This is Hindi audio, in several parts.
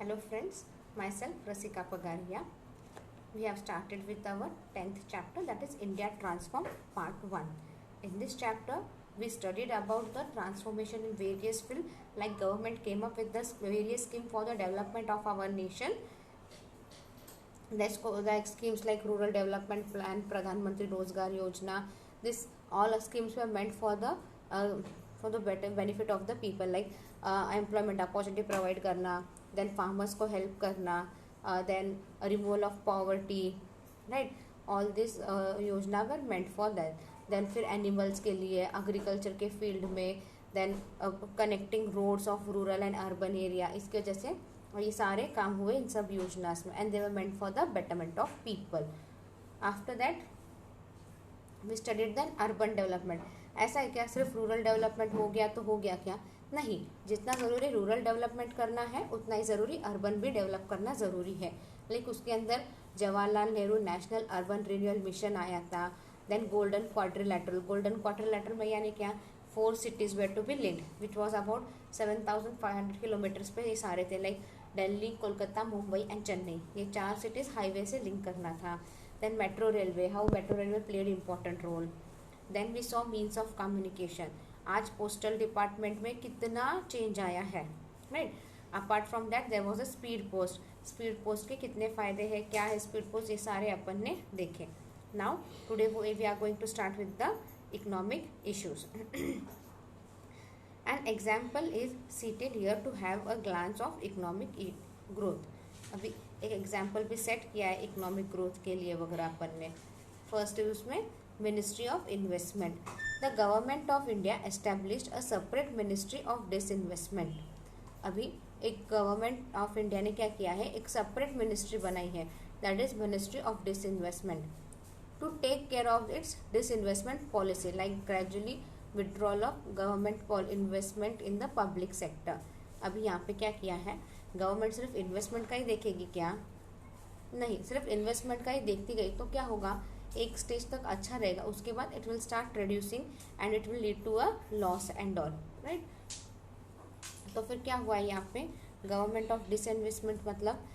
Hello friends, myself Rasika Pagaria. We have started with our 10th chapter, that is India Transform Part 1. In this chapter, we studied about the transformation in various fields, like government came up with this various schemes for the development of our nation. Let's go like schemes like Rural Development Plan, Pradhan Mantri Rozgar Yojana. This all schemes were meant for the better benefit of the people, like employment opportunity provide करना, then farmers को help करना, then removal of poverty, right? All this योजना वर meant for that. Then फिर animals के लिए agriculture के field में, then connecting roads of rural and urban area, इसकी वजह से ये सारे काम हुए इन सब योजनास में, and they were meant for the betterment of people. After that we studied than urban development. ऐसा है क्या सिर्फ रूरल डेवलपमेंट हो गया तो हो गया क्या? नहीं, जितना ज़रूरी रूरल डेवलपमेंट करना है उतना ही ज़रूरी अर्बन भी डेवलप करना ज़रूरी है. लाइक उसके अंदर Jawaharlal Nehru national urban renewal mission आया था. देन गोल्डन क्वाड्रिलैटरल में यानी क्या 4 cities were to be linked, which was about 7,500 kilometres पे ये सारे थे, लाइक दिल्ली, कोलकाता, मुंबई एंड चेन्नई. ये 4 cities हाईवे से लिंक करना था. Then metro railway, how metro railway played important role. Then we saw means of communication. आज पोस्टल डिपार्टमेंट में कितना चेंज आया है, right. Apart from that there was a speed post के कितने फ़ायदे हैं, क्या है स्पीड पोस्ट, ये सारे अपन ने देखे. Now today we are going to start with the economic issues. An example is cited here to have a glance of economic growth. अभी एक एग्जाम्पल भी सेट किया है इकोनॉमिक ग्रोथ के लिए वगैरह अपन ने. फर्स्ट है उसमें ministry of investment. The government of India established a separate ministry of disinvestment. अभी एक गवर्नमेंट ऑफ इंडिया ने क्या किया है, एक सेपरेट मिनिस्ट्री बनाई है, that is ministry of disinvestment, to take care of its disinvestment policy, like gradually withdrawal of government investment in the public sector. अभी यहाँ पे क्या किया है, गवर्नमेंट सिर्फ इन्वेस्टमेंट का ही देखेगी क्या? नहीं, सिर्फ इन्वेस्टमेंट का ही देखती गई तो क्या होगा, एक स्टेज तक अच्छा रहेगा, उसके बाद it will start reducing and it will lead to a loss and all, right. तो फिर क्या हुआ यहाँ पे, गवर्नमेंट ऑफ डिसइन्वेस्टमेंट मतलब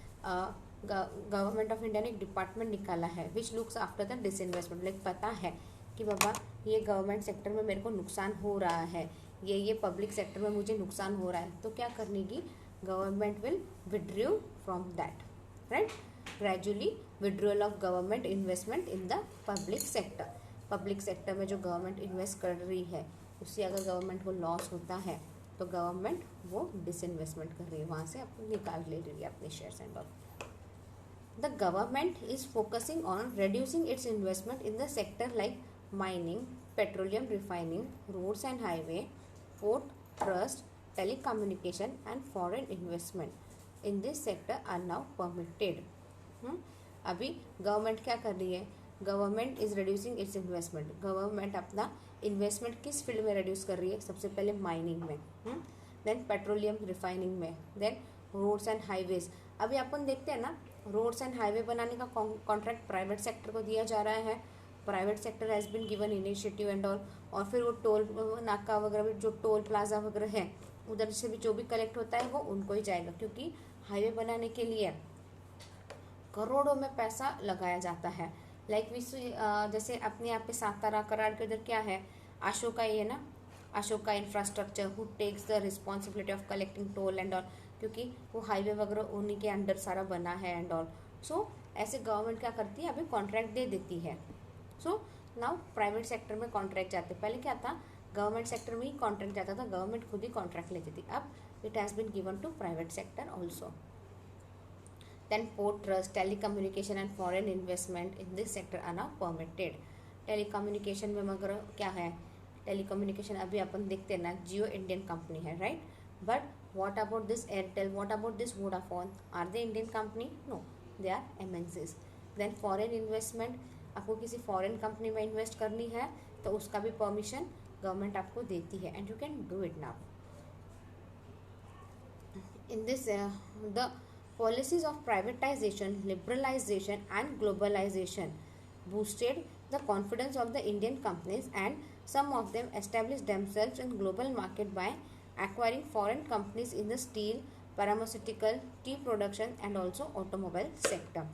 गवर्नमेंट ऑफ इंडिया ने एक डिपार्टमेंट निकाला है which looks after the disinvestment. Like पता है कि बाबा ये गवर्नमेंट सेक्टर में मेरे को नुकसान हो रहा है, ये पब्लिक सेक्टर में मुझे नुकसान हो रहा है, तो क्या करने की, government will withdrew from that, right. Gradually withdrawal of government investment in the public sector. Public sector में जो गवर्नमेंट इन्वेस्ट कर रही है उससे अगर गवर्नमेंट को लॉस होता है तो गवर्नमेंट वो डिसइन्वेस्टमेंट कर रही है, वहाँ से अपने निकाल ले रही है अपने shares and all. The government is focusing on reducing its investment in the sector like mining, petroleum refining, roads and highway, port, trust, telecommunication and foreign investment in this sector are now permitted. अभी गवर्नमेंट क्या कर रही है, government is reducing it's investment. Government अपना इन्वेस्टमेंट किस फील्ड में रिड्यूस कर रही है, सबसे पहले माइनिंग में, देन पेट्रोलियम रिफाइनिंग में, देन रोड्स एंड हाईवेज. अभी अपन देखते हैं ना, रोड्स एंड हाईवे बनाने का कॉन्ट्रैक्ट प्राइवेट सेक्टर को दिया जा रहा है. Private sector has been given initiative and all. और फिर वो टोल नाका वगैरह, जो टोल प्लाजा वगैरह है उधर से भी जो भी कलेक्ट होता है वो उनको ही जाएगा, क्योंकि हाईवे बनाने के लिए करोड़ों में पैसा लगाया जाता है. लाइक जैसे अपने यहाँ पे सातारा कराड़ के उधर क्या है, अशोका, ये ना Ashoka infrastructure who takes the responsibility of collecting toll and all, क्योंकि वो हाईवे वगैरह उन्हीं के अंडर सारा बना है एंड ऑल. सो ऐसे गवर्नमेंट क्या करती है, अभी कॉन्ट्रैक्ट दे देती है. सो नाउ प्राइवेट सेक्टर में कॉन्ट्रैक्ट जाते, पहले क्या था, गवर्नमेंट सेक्टर में ही कॉन्ट्रैक्ट जाता था, गवर्नमेंट खुद ही कॉन्ट्रैक्ट लेती थी. अब it has been given to private sector also. Then port, trust, telecommunication and foreign investment in this sector are now permitted. Telecommunication में मगर क्या है, टेलीकम्युनिकेशन अभी अपन देखते हैं ना, जियो इंडियन कंपनी है, right. But what about this Airtel, what about this Vodafone, are they Indian company? No, they are MNCs. then foreign investment, आपको किसी फॉरेन कंपनी में इन्वेस्ट करनी है तो उसका भी परमिशन गवर्नमेंट आपको देती है, and you can do it now. In this the policies of privatisation, liberalisation and globalisation boosted the confidence of the Indian companies, and some of them established themselves in global market by acquiring foreign companies in the steel, pharmaceutical, T production and also automobile sector.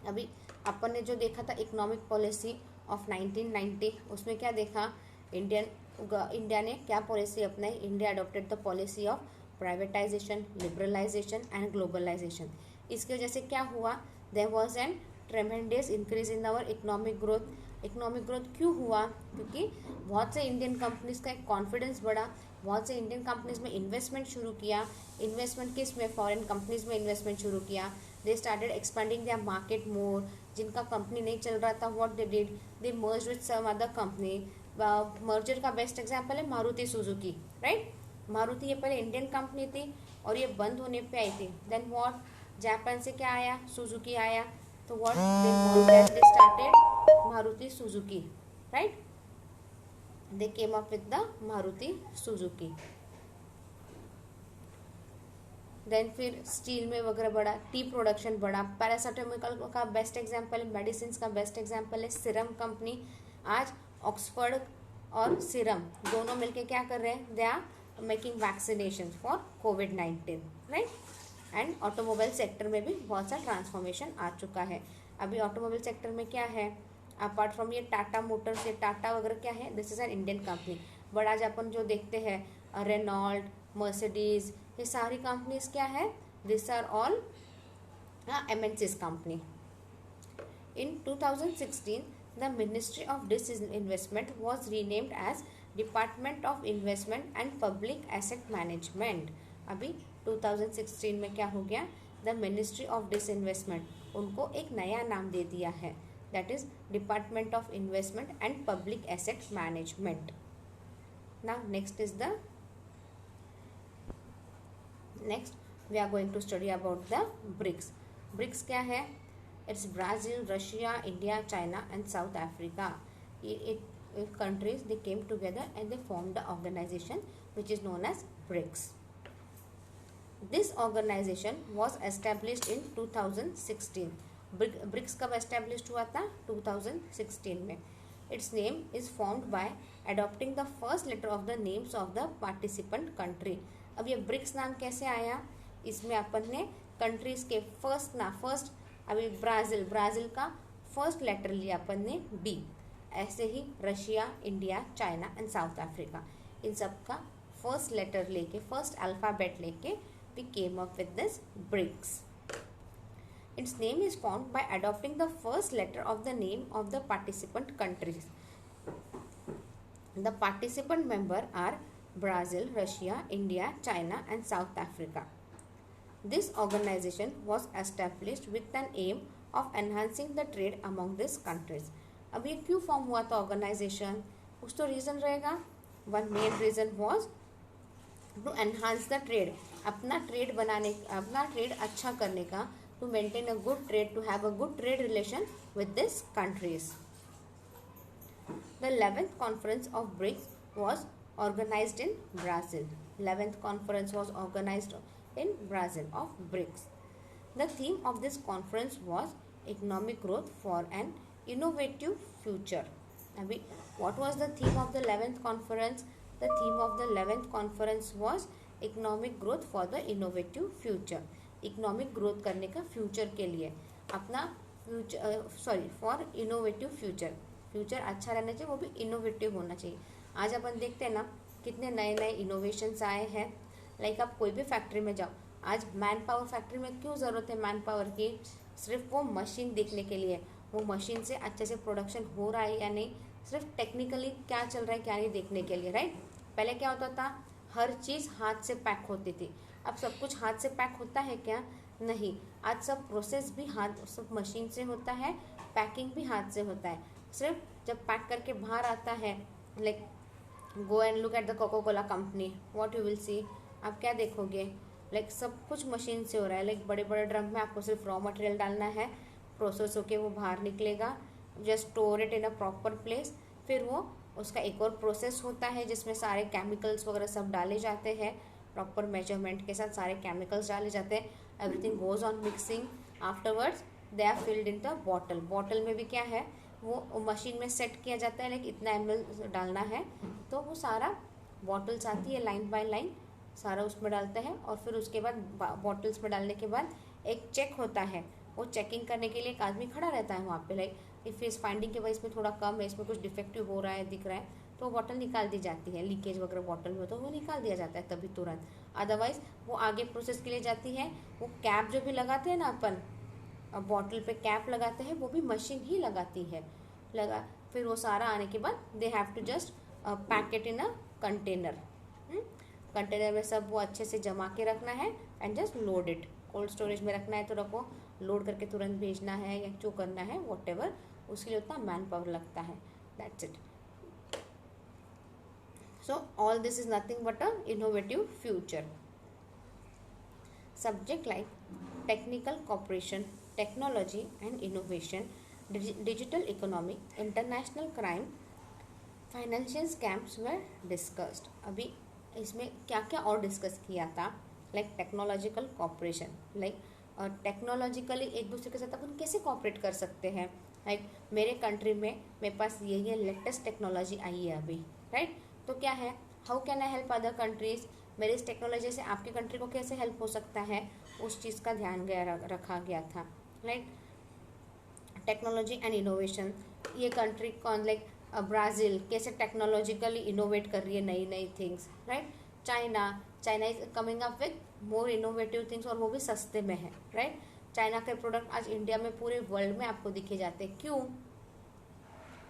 अभी अपन ने जो देखा था इकोनॉमिक पॉलिसी ऑफ 1990, उसमें क्या देखा, इंडिया ने क्या पॉलिसी अपनाई, India adopted the policy of privatisation, liberalisation and globalisation. इसकी वजह से क्या हुआ, there was an tremendous increase in our economic growth. Economic growth क्यों हुआ, क्योंकि बहुत से इंडियन कंपनीज का एक कॉन्फिडेंस बढ़ा, बहुत से इंडियन कंपनीज में इन्वेस्टमेंट शुरू किया। इन्वेस्टमेंट किस में, फॉरेन कंपनीज में इन्वेस्टमेंट शुरू किया। They started expanding their market more. जिनका कंपनी नहीं चल रहा था, what they did, they merge with some other company. Merger का बेस्ट एग्जांपल है मारुति सुजुकी, राइट। मारुति ये पहले इंडियन कंपनी थी और ये बंद होने पे आई थी। देन व्हाट, जापान से क्या आया, सुजुकी आया, तो what they merge that, they started Maruti Suzuki, right. They came up with the Maruti Suzuki. Then फिर स्टील में वगैरह बढ़ा, टी प्रोडक्शन बढ़ा, पैरासिटामोल का बेस्ट एग्जांपल है, मेडिसिन का बेस्ट एग्जांपल है सीरम कंपनी। आज ऑक्सफर्ड और सीरम दोनों मिलके क्या कर रहे हैं, they are making vaccination for कोविड-19, राइट। एंड ऑटोमोबाइल सेक्टर में भी बहुत सा ट्रांसफॉर्मेशन आ चुका है। अभी ऑटोमोबाइल सेक्टर में क्या है, अपार्ट फ्रॉम ये टाटा मोटर्स, ये टाटा वगैरह क्या है, this is an Indian company. But आज अपन जो देखते हैं रेनॉल्ट, मर्सिडीज, ये सारी कंपनीज क्या है, this are all MNCs company. In 2016 the Ministry of Disinvestment was renamed as Department of Investment and Public Asset Management। अभी 2016 में क्या हो गया, द मिनिस्ट्री ऑफ डिसइन्वेस्टमेंट, उनको एक नया नाम दे दिया है, that is department of investment and public asset management. Now next we are going to study about the BRICS. BRICS क्या है, it's Brazil, Russia, India, China and South Africa. Countries, they came together and they formed the organization which is known as BRICS. This organization was established in 2016. BRICS कब established हुआ था, 2016 में। Its name is formed by adopting the first letter of the names of the participant country। अब ये BRICS नाम कैसे आया, इसमें अपन ने कंट्रीज के फर्स्ट अभी ब्राज़ील का फर्स्ट लेटर लिया अपन ने B। ऐसे ही Russia, India, China and South Africa, इन सब का फर्स्ट लेटर लेके, फर्स्ट अल्फ़ाबेट लेके we came up with this BRICS. Its name is formed by adopting the first letter of the name of the participant countries. The participant member are Brazil, Russia, India, China and South Africa. This organization was established with an aim of enhancing the trade among these countries. अब ये क्यों फॉर्म हुआ था ऑर्गेनाइजेशन, कुछ तो रीज़न रहेगा। One main reason was to enhance the trade, अपना ट्रेड अच्छा करने का, to maintain a good trade, to have a good trade relation with this countries. The 11th conference of BRICS was organized in Brazil. 11th conference was organized in Brazil of BRICS. The theme of this conference was economic growth for an innovative future. Abhi, what was the theme of the 11th conference? The theme of the 11th conference was economic growth for the innovative future. Economic growth करने का future के लिए, अपना फॉर इनोवेटिव फ्यूचर, फ्यूचर अच्छा रहना चाहिए, वो भी इनोवेटिव होना चाहिए। आज अपन देखते हैं ना कितने नए नए इनोवेशंस आए हैं। लाइक आप कोई भी फैक्ट्री में जाओ, आज मैन पावर, फैक्ट्री में क्यों ज़रूरत है मैन पावर की, सिर्फ वो मशीन देखने के लिए, वो मशीन से अच्छे से प्रोडक्शन हो रहा है या नहीं, सिर्फ टेक्निकली क्या चल रहा है क्या नहीं देखने के लिए, राइट। पहले क्या होता था, हर चीज़ हाथ से पैक होती थी, अब सब कुछ हाथ से पैक होता है क्या, नहीं। आज सब प्रोसेस भी हाथ, सब मशीन से होता है, पैकिंग भी हाथ से होता है। सिर्फ जब पैक करके बाहर आता है, like go and look at the Coca Cola company, what you will see, आप क्या देखोगे, लाइक सब कुछ मशीन से हो रहा है। लाइक बड़े बड़े ड्रम में आपको सिर्फ रॉ मटेरियल डालना है, प्रोसेस होके वो बाहर निकलेगा, just store it in a proper place, फिर वो उसका एक और प्रोसेस होता है जिसमें सारे केमिकल्स वगैरह सब डाले जाते हैं, प्रॉपर मेजरमेंट के साथ सारे केमिकल्स डाले जाते हैं, everything goes on mixing, afterwards they are filled in the bottle. Bottle में भी क्या है, वो मशीन में सेट किया जाता है, लाइक इतना ml डालना है, तो वो सारा बॉटल्स आती है लाइन बाय लाइन, सारा उसमें डालते हैं और फिर उसके बाद बॉटल्स में डालने के बाद एक चेक होता है, वो चेकिंग करने के लिए एक आदमी खड़ा रहता है वहाँ पे, लाइक इफ इज फाइंडिंग के भाई इसमें थोड़ा कम है, इसमें कुछ डिफेक्टिव हो रहा है, दिख रहा है, तो वो बॉटल निकाल दी जाती है। लीकेज वगैरह बॉटल में तो वो निकाल दिया जाता है तभी तुरंत, अदरवाइज वो आगे प्रोसेस के लिए जाती है। वो कैप जो भी लगाते हैं ना अपन, बॉटल पे कैप लगाते हैं, वो भी मशीन ही लगाती है, लगा फिर वो सारा आने के बाद they have to just pack it in a container. Container में सब वो अच्छे से जमा के रखना है and just load it. Cold storage में रखना है तो रखो, लोड करके तुरंत भेजना है या जो करना है वॉटेवर, उसके लिए उतना मैन पावर लगता है, that's it. So all this is nothing but a innovative future. Subject like technical cooperation, technology and innovation, digital economy, international crime, financial scams were discussed. अभी इसमें क्या क्या और डिस्कस किया था, like technological cooperation, like technologically एक दूसरे के साथ अपन कैसे कॉपरेट कर सकते हैं। लाइक मेरे कंट्री में मेरे पास ये लेटेस्ट टेक्नोलॉजी आई है अभी, राइट, तो क्या है, how can I help other countries, मेरी इस टेक्नोलॉजी से आपकी कंट्री को कैसे हेल्प हो सकता है, उस चीज़ का ध्यान रखा गया था। लाइक टेक्नोलॉजी एंड इनोवेशन, ये कंट्री कौन, लाइक ब्राज़ील कैसे टेक्नोलॉजिकली इनोवेट कर रही है नई नई things, right. China is coming up with more innovative things, और वो भी सस्ते में है, राइट। चाइना के प्रोडक्ट आज इंडिया में पूरे वर्ल्ड में आपको दिखे जाते हैं, क्यों,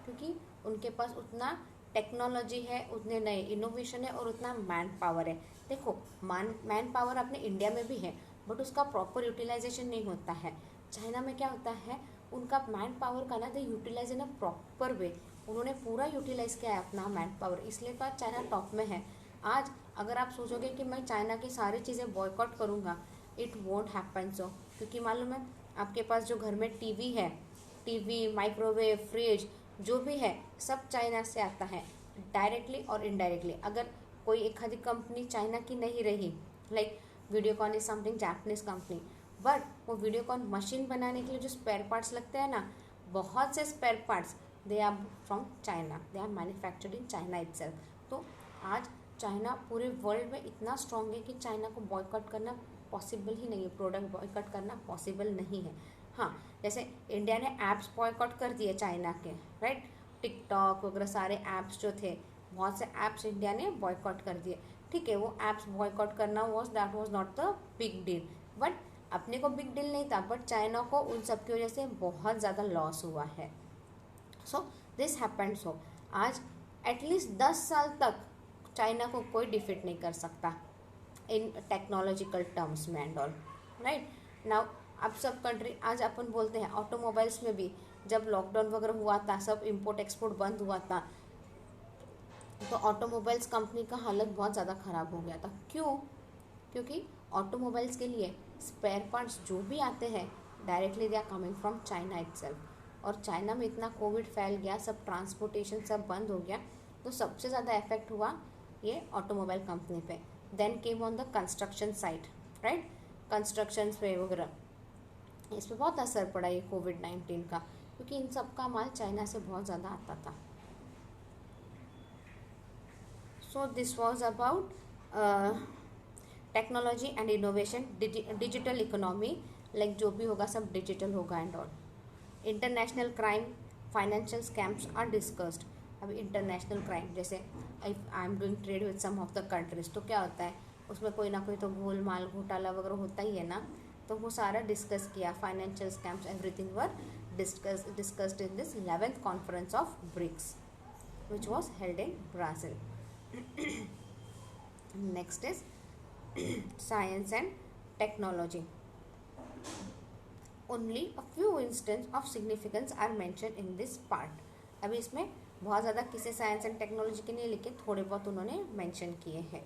क्योंकि उनके पास उतना टेक्नोलॉजी है, उतने नए इनोवेशन है और उतना मैन पावर है। देखो मैन पावर अपने इंडिया में भी है बट उसका प्रॉपर यूटिलाइजेशन नहीं होता है। चाइना में क्या होता है, उनका मैन पावर का ना they utilize in a proper way, उन्होंने पूरा यूटिलाइज किया है अपना मैन पावर, इसलिए तो आज चाइना टॉप में है। आज अगर आप सोचोगे कि मैं चाइना की सारी चीज़ें बॉयकॉट करूँगा, इट वोंट हैपन सो, क्योंकि मालूम है आपके पास जो घर में टीवी है, टीवी, माइक्रोवेव, फ्रिज जो भी है सब चाइना से आता है, डायरेक्टली और इनडायरेक्टली। अगर कोई एक आधी कंपनी चाइना की नहीं रही, like Videocon is something Japanese company, but वो वीडियोकॉन मशीन बनाने के लिए जो स्पेयर पार्ट्स लगते हैं ना, बहुत से spare parts they are from China, they are manufactured in China itself. तो आज चाइना पूरे वर्ल्ड में इतना स्ट्रॉन्ग है कि चाइना को बॉयकॉट करना पॉसिबल ही नहीं है, प्रोडक्ट बॉयकॉट करना पॉसिबल नहीं है। हाँ, जैसे इंडिया ने ऐप्स बॉयकॉट कर दिए चाइना के, राइट, टिकटॉक वगैरह सारे ऐप्स जो थे, बहुत से ऐप्स इंडिया ने बॉयकॉट कर दिए, ठीक है, वो ऐप्स बॉयकॉट करना that was not the big deal, but अपने को बिग डील नहीं था, बट चाइना को उन सब की वजह से बहुत ज़्यादा लॉस हुआ है। So this happened. सो आज एटलीस्ट 10 साल तक चाइना को कोई डिफीट नहीं कर सकता इन टेक्नोलॉजिकल टर्म्स में एंड ऑल, राइट। नाउ अब सब कंट्री, आज अपन बोलते हैं ऑटोमोबाइल्स में भी जब लॉकडाउन वगैरह हुआ था, सब इंपोर्ट एक्सपोर्ट बंद हुआ था, तो ऑटोमोबाइल्स कंपनी का हालत बहुत ज़्यादा ख़राब हो गया था। क्यों, क्योंकि ऑटोमोबाइल्स के लिए स्पेयर पार्ट्स जो भी आते हैं directly they are coming from China itself, और चाइना में इतना कोविड फैल गया, सब ट्रांसपोर्टेशन सब बंद हो गया, तो सबसे ज़्यादा इफेक्ट हुआ ये ऑटोमोबाइल कंपनी पे। Then came on the construction side, right, construction पे वगैरह, इस पर बहुत असर पड़ा ये कोविड-19 का, क्योंकि इन सब का माल चाइना से बहुत ज़्यादा आता था। So this was about technology and innovation, digital economy, like जो भी होगा सब डिजिटल होगा and all. International crime, financial scams are discussed. अभी इंटरनेशनल क्राइम, जैसे I am doing trade with some of the countries, तो क्या होता है उसमें कोई ना कोई तो गोलमाल घोटाला वगैरह होता ही है ना, तो वो सारा डिस्कस किया। Financial scams everything were discussed in this 11th conference of BRICS which was held in Brazil. Next is science and technology. Only a few instances of significance are mentioned in this part. अभी इसमें बहुत ज़्यादा किसी साइंस एंड टेक्नोलॉजी के नहीं लिखे, थोड़े बहुत उन्होंने मेंशन किए हैं।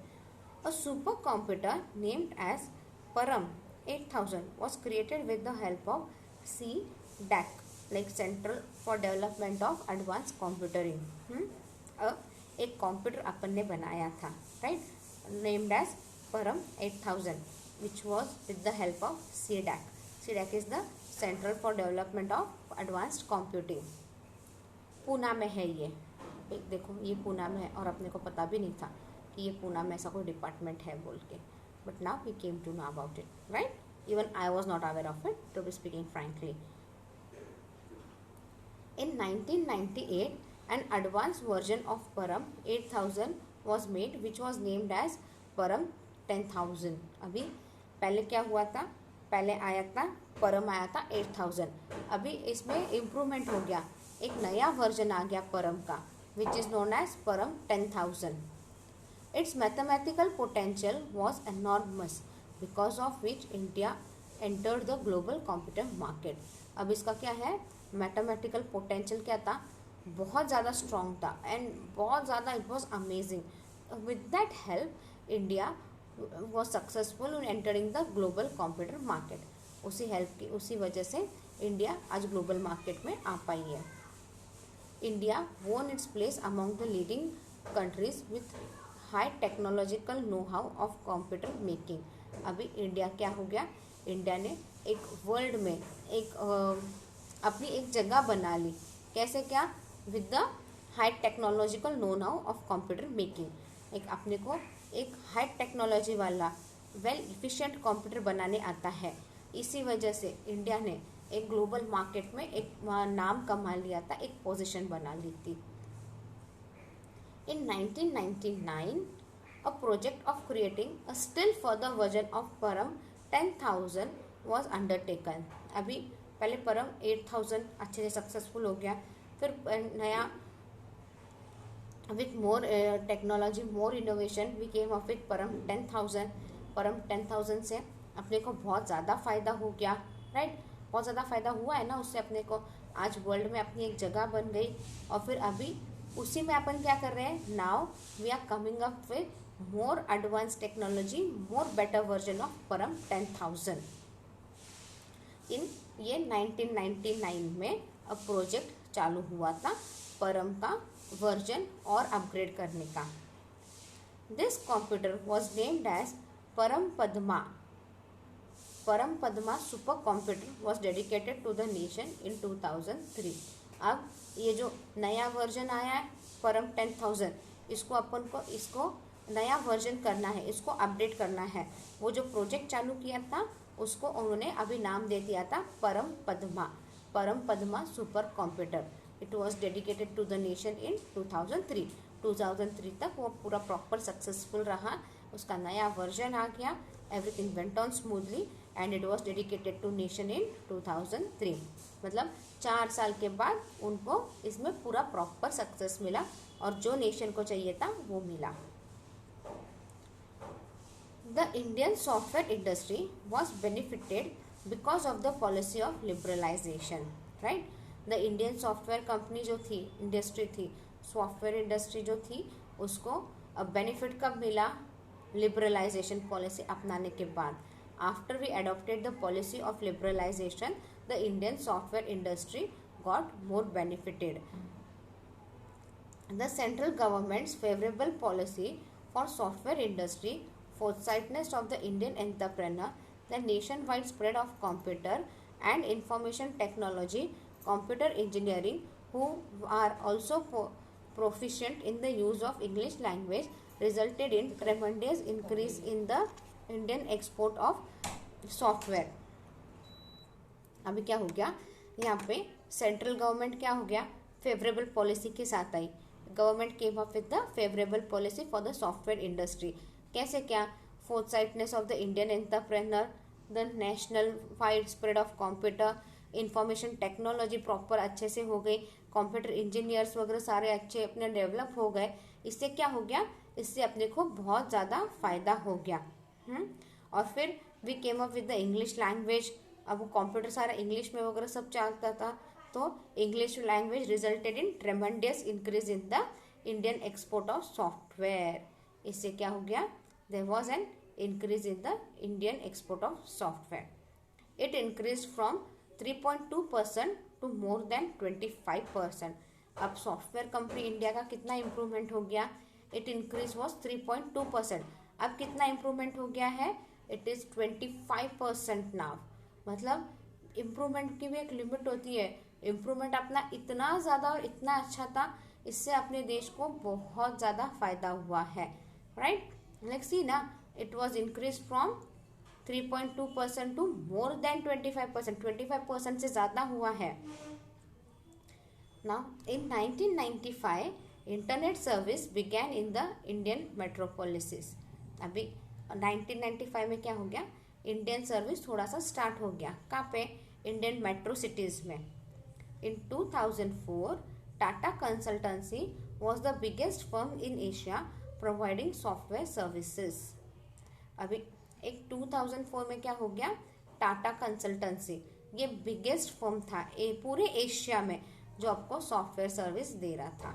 A supercomputer named as Param 8000 was created with the help of CDAC, like Central for Development of Advanced Computing. एक कंप्यूटर अपन ने बनाया था, राइट, नेम्ड एज परम 8000, which was with the help of CDAC. CDAC is the central for development of advanced computing. Poona में है ये, देखो ये पूना में है, और अपने को पता भी नहीं था कि ये पूना में ऐसा कोई डिपार्टमेंट है बोल के, but now we came to know about it, right? Even I was not aware of it, to be speaking frankly. In 1998, an advanced version of Param 8000 was made, which was named as Param 10,000. अभी पहले क्या हुआ था? पहले आया था परम, आया था 8000. अभी इसमें इम्प्रूवमेंट हो गया, एक नया वर्जन आ गया परम का, विच इज़ नोन एज परम 10,000. Its mathematical potential was enormous, because of which India entered the global computer market. अब इसका क्या है? मैथमेटिकल पोटेंशियल क्या था? बहुत ज़्यादा स्ट्रॉन्ग था एंड बहुत ज़्यादा it was amazing. With that help India was successful in entering the global computer market. उसी हेल्प की, उसी वजह से इंडिया आज ग्लोबल मार्केट में आ पाई है. इंडिया वोन its place among the leading countries with high technological know how of computer making. अभी इंडिया क्या हो गया? इंडिया ने एक वर्ल्ड में एक अपनी एक जगह बना ली. कैसे? क्या? With the high technological know how of computer making. एक अपने को एक हाई टेक्नोलॉजी वाला वेल इफिशिएंट कंप्यूटर बनाने आता है. इसी वजह से इंडिया ने एक ग्लोबल मार्केट में एक नाम कमा लिया था, एक पोजीशन बना ली थी. In 1999, a project of creating a still further version of Param 10,000 was undertaken. अभी पहले परम 8000 अच्छे से सक्सेसफुल हो गया, फिर नया with more technology, more innovation, we came up with Param 10,000. परम 10,000 से अपने को बहुत ज़्यादा फ़ायदा हो गया, राइट? बहुत ज़्यादा फ़ायदा हुआ है ना उससे. अपने को आज वर्ल्ड में अपनी एक जगह बन गई. और फिर अभी उसी में अपन क्या कर रहे हैं? Now we are coming up with more advance technology, more better version of Param 10,000. इन ये 1999 में अब प्रोजेक्ट चालू हुआ था परम का वर्जन और अपग्रेड करने का. This computer was named as Param Padma. Param Padma supercomputer was dedicated to the nation in 2003. अब ये जो नया वर्जन आया है परम 10,000, इसको अपन को इसको नया वर्जन करना है, इसको अपडेट करना है. वो जो प्रोजेक्ट चालू किया था उसको उन्होंने अभी नाम दे दिया था Param Padma. Param Padma supercomputer. It was dedicated to the nation in 2003. 2003 तक वो पूरा प्रॉपर सक्सेसफुल रहा. उसका नया वर्जन आ गया, everything went on smoothly and it was dedicated to nation in 2003. मतलब 4 साल के बाद उनको इसमें पूरा प्रॉपर सक्सेस मिला और जो नेशन को चाहिए था वो मिला. The Indian software industry was benefited because of the policy of liberalization, right? The Indian software company जो थी, इंडस्ट्री थी, सॉफ्टवेयर इंडस्ट्री जो थी, उसको अब बेनिफिट कब मिला? लिबरलाइजेशन पॉलिसी अपनाने के बाद. After we adopted the policy of liberalization, the Indian software industry got more benefited. The central government's favorable policy for software industry, foresighteness of the Indian entrepreneur, the nationwide spread of computer and information technology, computer engineering, who are also proficient in the use of English language, resulted in tremendous increase in the Indian export of software. अभी क्या हो गया? यहाँ पे सेंट्रल गवर्नमेंट क्या हो गया? फेवरेबल पॉलिसी के साथ आई. Government came up with the favourable policy for the software industry. कैसे? क्या? Foresightness of the Indian entrepreneur, the national wide spread of computer, information technology proper अच्छे से हो गई, कंप्यूटर इंजीनियर्स वगैरह सारे अच्छे अपने डेवलप हो गए. इससे क्या हो गया? इससे अपने को बहुत ज़्यादा फायदा हो गया. और फिर we came up with the English language. अब वो कंप्यूटर सारा इंग्लिश में वगैरह सब चलता था, तो English language resulted in tremendous increase in the Indian export of software. इससे क्या हो गया? There was an increase in the Indian export of software. It increase from 3.2% to more than 25%. अब सॉफ्टवेयर कंपनी इंडिया का कितना इम्प्रूवमेंट हो गया? It increase was 3.2%. अब कितना इम्प्रूवमेंट हो गया है? It is 25% now. मतलब इम्प्रूवमेंट की भी एक लिमिट होती है. इम्प्रूवमेंट अपना इतना ज़्यादा और इतना अच्छा था, इससे अपने देश को बहुत ज़्यादा फ़ायदा हुआ है. राइट। लाइक सी ना, it was increase from 3.2% to more than 25%, 25% से ज़्यादा हुआ है। Now, in 1995, internet service began in the Indian metropolises. अभी 1995 में क्या हो गया, इंडियन सर्विस थोड़ा सा स्टार्ट हो गया। कहाँ पे, इंडियन मेट्रो सिटीज़ में। इन 2004, Tata consultancy was the biggest firm in Asia providing software services. अभी एक 2004 में क्या हो गया, टाटा कंसल्टेंसी ये बिगेस्ट फर्म था पूरे एशिया में जो आपको सॉफ्टवेयर सर्विस दे रहा था।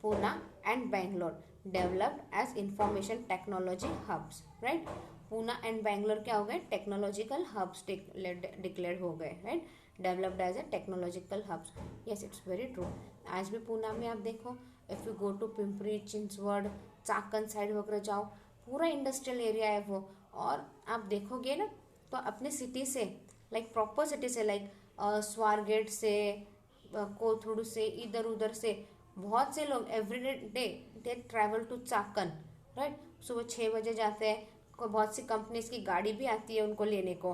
Poona and Bangalore developed as information technology hubs, right. Poona and Bangalore क्या हो गए, टेक्नोलॉजिकल हब्स डिक्लेयर हो गए, right. Developed as a technological hubs, yes it's very true. आज भी पूना में आप देखो, if you go to Pimpri Chinchwad, Chakan side वगैरह जाओ, पूरा इंडस्ट्रियल एरिया है वो। और आप देखोगे ना तो अपने सिटी से, लाइक प्रॉपर सिटी से, लाइक स्वारगेट से, कोथरूड से, इधर उधर से बहुत से लोग every day they travel to Chakan, right. सुबह 6 बजे जाते हैं, बहुत सी कंपनीज की गाड़ी भी आती है उनको लेने को।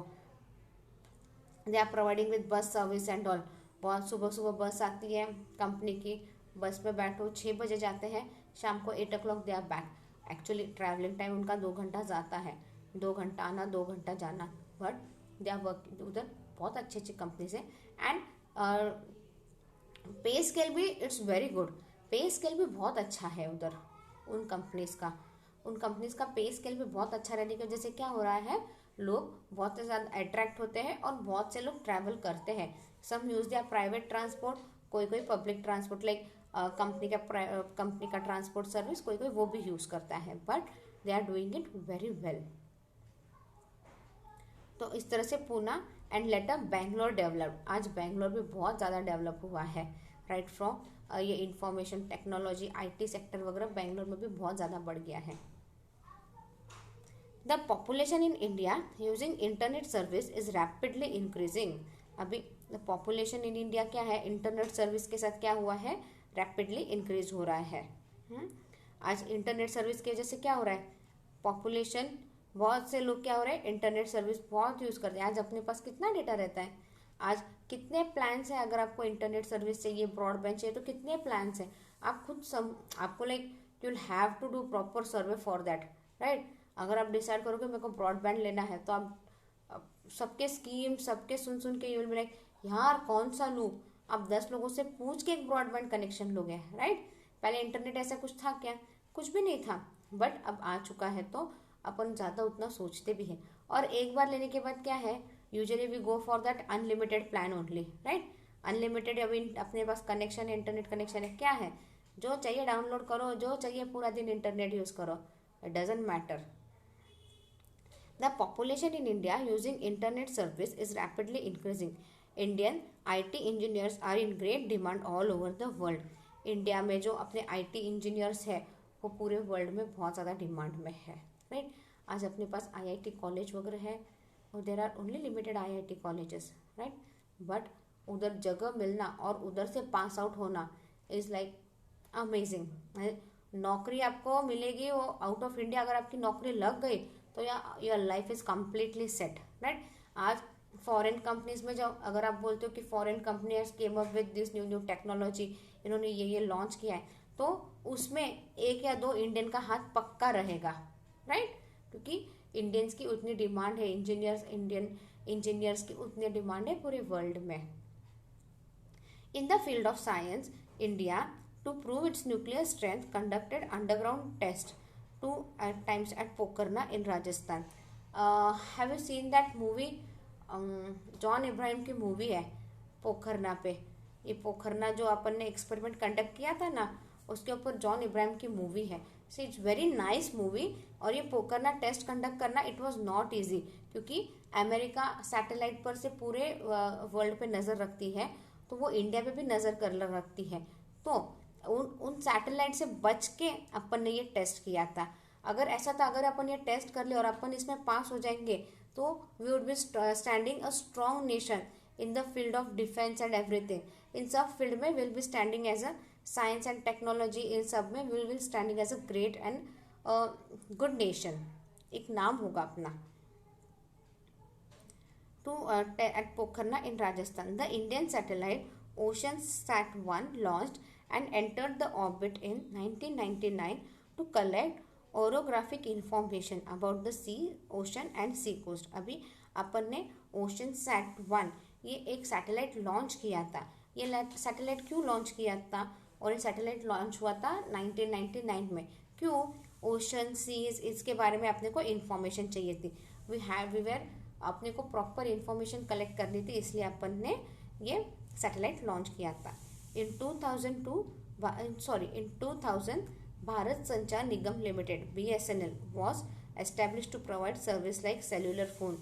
They are providing with bus service and all. बहुत सुबह सुबह बस आती है कंपनी की, बस में बैठो, 6 बजे जाते हैं, शाम को 8 o'clock they are back. Actually travelling time उनका 2 घंटा जाता है, 2 घंटा आना 2 घंटा जाना, बट दे आर वर्किंग उधर। बहुत अच्छी अच्छी कंपनीज है एंड पे स्केल भी इट्स वेरी गुड। पे स्केल भी बहुत अच्छा है उधर उन कंपनीज का पे स्केल भी बहुत अच्छा रहने की वजह से क्या हो रहा है, लोग बहुत ज़्यादा अट्रैक्ट होते हैं और बहुत से लोग ट्रैवल करते हैं। Some use their private transport, कोई पब्लिक ट्रांसपोर्ट, लाइक कंपनी का ट्रांसपोर्ट सर्विस कोई वो भी यूज़ करता है, but they are doing it very well. तो इस तरह से Poona and later Bangalore developed. आज बेंगलोर भी बहुत ज़्यादा डेवलप हुआ है, राइट फ्रॉम ये इंफॉर्मेशन टेक्नोलॉजी IT सेक्टर वगैरह बेंगलोर में भी बहुत ज़्यादा बढ़ गया है। The population in India using internet service is rapidly increasing. अभी द पॉपुलेशन इन इंडिया क्या है, इंटरनेट सर्विस के साथ क्या हुआ है, रैपिडली इंक्रीज हो रहा है। आज इंटरनेट सर्विस की वजह से क्या हो रहा है, पॉपुलेशन, बहुत से लोग क्या हो रहे हैं, इंटरनेट सर्विस बहुत यूज़ करते हैं। आज अपने पास कितना डेटा रहता है, आज कितने प्लान्स हैं, अगर आपको इंटरनेट सर्विस चाहिए, ब्रॉडबैंड चाहिए, तो कितने प्लान्स हैं। आप खुद आपको like you will have to do proper survey for that, right. अगर आप डिसाइड करोगे मेरे को ब्रॉडबैंड लेना है, तो आप सबके स्कीम सबके सुन के यू विल बी लाइक यार कौन सा लूँ। आप 10 लोगों से पूछ के एक ब्रॉडबैंड कनेक्शन लोगे, राइट। पहले इंटरनेट ऐसा कुछ था क्या, कुछ भी नहीं था, बट अब आ चुका है तो अपन ज़्यादा उतना सोचते भी हैं। और एक बार लेने के बाद क्या है, usually we go for that unlimited plan only, right. Unlimited अभी अपने पास कनेक्शन है, इंटरनेट कनेक्शन है, क्या है, जो चाहिए डाउनलोड करो, जो चाहिए पूरा दिन इंटरनेट यूज़ करो, it doesn't matter. The population in India using internet service is rapidly increasing. Indian IT engineers are in great demand all over the world. India में जो अपने IT इंजीनियर्स है वो पूरे वर्ल्ड में बहुत ज़्यादा डिमांड में है, राइट। आज अपने पास IIT कॉलेज वगैरह है और there are only limited IIT colleges, right. But उधर जगह मिलना और उधर से पास आउट होना इज़ लाइक अमेजिंग। नौकरी आपको मिलेगी वो आउट ऑफ इंडिया, अगर आपकी नौकरी लग गई तो your life is completely set, right. आज फॉरेन कंपनीज में जब अगर आप बोलते हो कि foreign company came up with this new technology, इन्होंने ये लॉन्च किया है, तो उसमें 1 या 2 इंडियन का हाथ पक्का रहेगा, राइट। क्योंकि इंडियंस की उतनी डिमांड है, इंडियन इंजीनियर्स की उतनी डिमांड है पूरे वर्ल्ड में। In the field of science, India to prove its nuclear strength conducted underground test 2 times at Pokarna in Rajasthan. Have you seen that movie? John Ibrahim की मूवी है पोखरना पे। ये पोखरना जो अपन ने एक्सपेरिमेंट कंडक्ट किया था ना, उसके ऊपर जॉन इब्राहिम की मूवी है। So it's very nice movie. और ये पोखरना टेस्ट कंडक्ट करना इट वाज नॉट इजी, क्योंकि अमेरिका सैटेलाइट पर से पूरे वर्ल्ड पे नज़र रखती है, तो वो इंडिया पे भी नज़र कर रखती है। तो उन सैटेलाइट से बच के अपन ने ये टेस्ट किया था। अगर ऐसा था, अगर अपन ये टेस्ट कर ले और अपन इसमें पास हो जाएंगे तो we would be standing a strong nation in the field of defence and everything. इन सब फील्ड में will be standing as a science and technology, इन सब में we will standing as a great and good nation, एक नाम होगा अपना। At Pokhran in Rajasthan, the Indian satellite OceanSat-1 launched and entered the orbit in 1999 to collect orographic information about the sea, ocean and sea coast। अभी अपन ने OceanSat-1 ये एक सैटेलाइट लॉन्च किया था। ये सैटेलाइट क्यों लॉन्च किया था? और ये सैटेलाइट लॉन्च हुआ था 1999 में। क्यों? ओशन, सीज, इसके बारे में अपने को इन्फॉर्मेशन चाहिए थी। वी वेर अपने को प्रॉपर इन्फॉर्मेशन कलेक्ट करनी थी, इसलिए अपन ने ये सैटेलाइट लॉन्च किया था। इन 2000 Bharat Sanchar Nigam limited BSNL was established to provide service like cellular phone,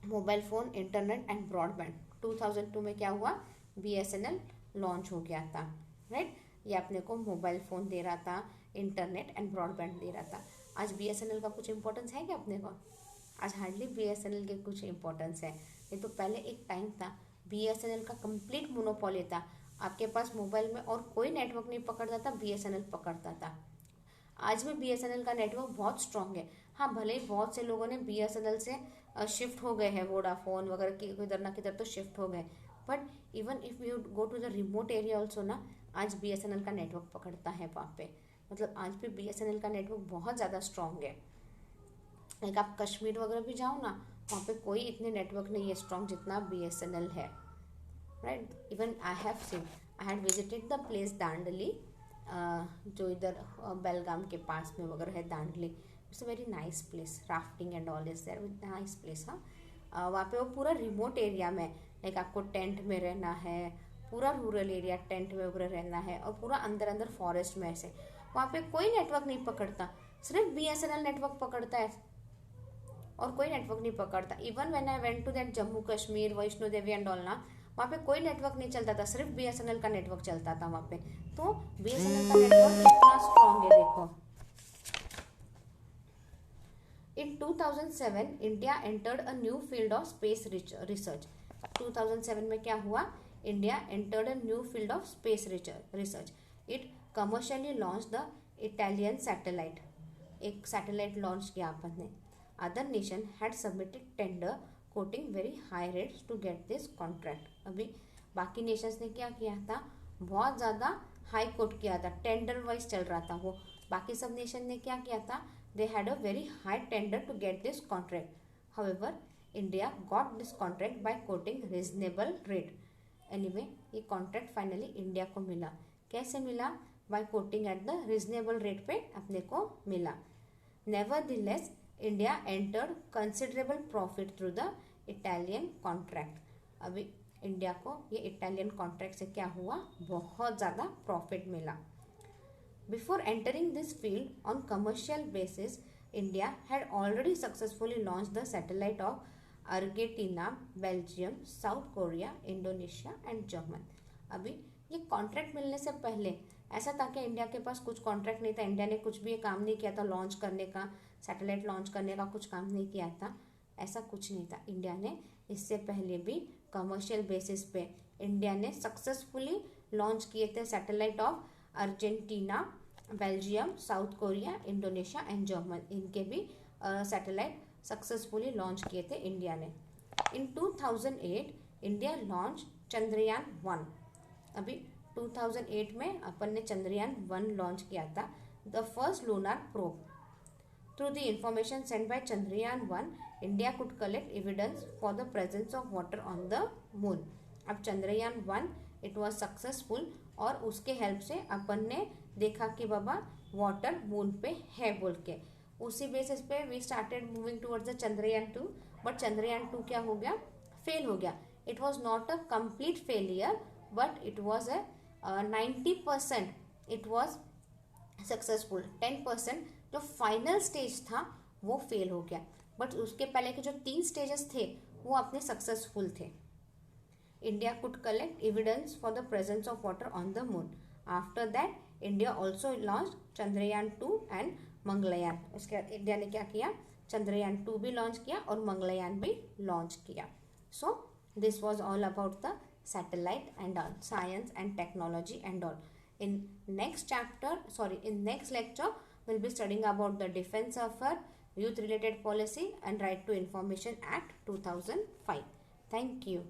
mobile phone, internet and broadband. 2002 में क्या हुआ? BSNL लॉन्च हो गया था, राइट। ये अपने को मोबाइल फ़ोन दे रहा था, इंटरनेट एंड ब्रॉडबैंड दे रहा था। आज BSNL का कुछ इंपॉर्टेंस है क्या अपने को? आज हार्डली BSNL के कुछ इंपॉर्टेंस है। ये तो पहले एक टाइम था BSNL का कंप्लीट मोनोपोली था। आपके पास मोबाइल में और कोई नेटवर्क नहीं पकड़ता था, BSNL पकड़ता था। आज भी BSNL का नेटवर्क बहुत स्ट्रांग है। हाँ, भले ही बहुत से लोगों ने BSNL से शिफ्ट हो गए हैं, वोडाफोन वगैरह की किधर ना किधर तो शिफ्ट हो गए, but even if you go to the remote area also ना, आज BSNL का नेटवर्क पकड़ता है वहाँ पे। मतलब आज भी BSNL का नेटवर्क बहुत ज़्यादा स्ट्रांग है। लाइक आप कश्मीर वगैरह भी जाओ ना, वहाँ पे कोई इतने नेटवर्क नहीं है स्ट्रांग जितना BSNL है, right. Even I had visited the place Dandeli, जो इधर बेलगाम के पास में वगैरह है Dandeli. It's a very nice place, rafting and all is there, nice place. हाँ, वहाँ पे वो पूरा रिमोट एरिया में, लाइक आपको टेंट में रहना है, पूरा रूरल एरिया, टेंट में वगैरह रहना है, और पूरा अंदर अंदर फॉरेस्ट में ऐसे। वहाँ पे कोई नेटवर्क नहीं पकड़ता, सिर्फ BSNL नेटवर्क पकड़ता है और कोई नेटवर्क नहीं पकड़ता। Even when I went to that Jammu Kashmir, Vaishno Devi and all ना, वहाँ पे कोई नेटवर्क नहीं चलता था, सिर्फ BSNL का नेटवर्क चलता था वहाँ पे। तो BSNL का नेटवर्क कितना स्ट्रांग है देखो। In 2007 India entered a new field of space research. 2007 में क्या हुआ? India entered a new field of space research. It commercially launch the Italian satellite. एक सैटेलाइट लॉन्च किया अपन ने। Other nation had submitted tender quoting very high rates to get this contract. अभी बाकी नेशंस ने क्या किया था? बहुत ज़्यादा हाई कोट किया था, टेंडर वाइज चल रहा था वो। बाकी सब नेशन ने क्या किया था? They had a very high tender to get this contract. However India got this contract by quoting reasonable rate. Anyway ये कॉन्ट्रैक्ट फाइनली इंडिया को मिला। कैसे मिला? By quoting at the reasonable rate पे अपने को मिला। Nevertheless India entered considerable profit through the Italian contract. अभी इंडिया को ये इटालियन कॉन्ट्रैक्ट से क्या हुआ? बहुत ज़्यादा प्रॉफिट मिला। Before entering this field on commercial basis, India had already successfully launch the satellite of Argentina, Belgium, South Korea, Indonesia and German. अभी ये कॉन्ट्रैक्ट मिलने से पहले ऐसा था कि इंडिया के पास कुछ कॉन्ट्रैक्ट नहीं था, इंडिया ने कुछ भी काम नहीं किया था लॉन्च करने का, सैटेलाइट लॉन्च करने का कुछ काम नहीं किया था, ऐसा कुछ नहीं था। इंडिया ने इससे पहले भी कमर्शियल बेसिस पे इंडिया ने सक्सेसफुली लॉन्च किए थे satellite of Argentina, Belgium, South Korea, Indonesia and German. इनके भी सैटेलाइट सक्सेसफुली लॉन्च किए थे इंडिया ने। In 2008 India launch Chandrayaan. अभी 2008 में अपन ने चंद्रयान-1 लॉन्च किया था, the first lunar probe. Through the information send by Chandrayaan, India could collect evidence for the presence of water on the moon. अब चंद्रयान-1 इट वाज सक्सेसफुल और उसके हेल्प से अपन ने देखा कि बाबा वाटर मून पे है बोल के। उसी बेसिस पे we started moving towards the Chandrayaan two, but Chandrayaan two क्या हो गया? फेल हो गया। It was not a complete failure, but it was a 90% it was successful. 10% जो फाइनल स्टेज था वो फेल हो गया, बट उसके पहले के जो 3 स्टेजेस थे वो अपने सक्सेसफुल थे। India could collect evidence for the presence of water on the moon. After that India also launch Chandrayaan-2 and Mangalyaan. उसके बाद इंडिया ने क्या किया? चंद्रयान-2 भी लॉन्च किया और मंगलयान भी लॉन्च किया। सो this was all about the satellite and all, science and technology and all. In next chapter, sorry, in next lecture, we'll be studying about the Defense Affair, Youth Related Policy and Right to Information Act 2005. Thank you.